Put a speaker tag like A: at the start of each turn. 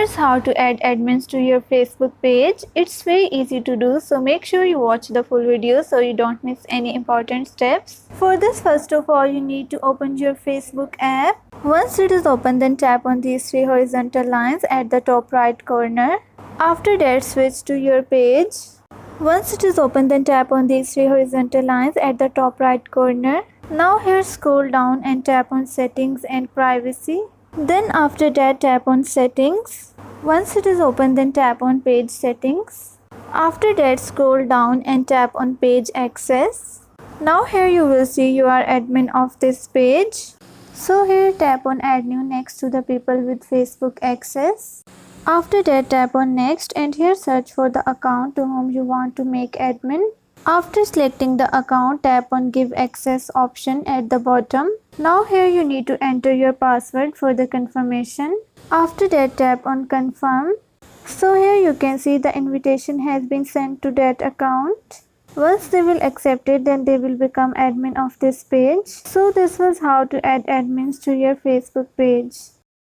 A: Here's how to add admins to your Facebook page. It's very easy to do, so make sure you watch the full video so you don't miss any important steps. For this, first of all, you need to open your Facebook app. Once it is open, then tap on these three horizontal lines at the top right corner. After that, switch to your page. Once it is open, then tap on these three horizontal lines at the top right corner. Now here scroll down and tap on settings and privacy. Then after that, tap on settings. Once it is open, then tap on page settings. After that, scroll down and tap on page access. Now here you will see you are admin of this page. So here tap on add new next to the people with Facebook access. After that, tap on next and here search for the account to whom you want to make admin. After selecting the account, tap on give access option at the bottom. Now here you need to enter your password for the confirmation. After that, tap on confirm. So here you can see the invitation has been sent to that account. Once they will accept it, then they will become admin of this page. So this was how to add admins to your Facebook page.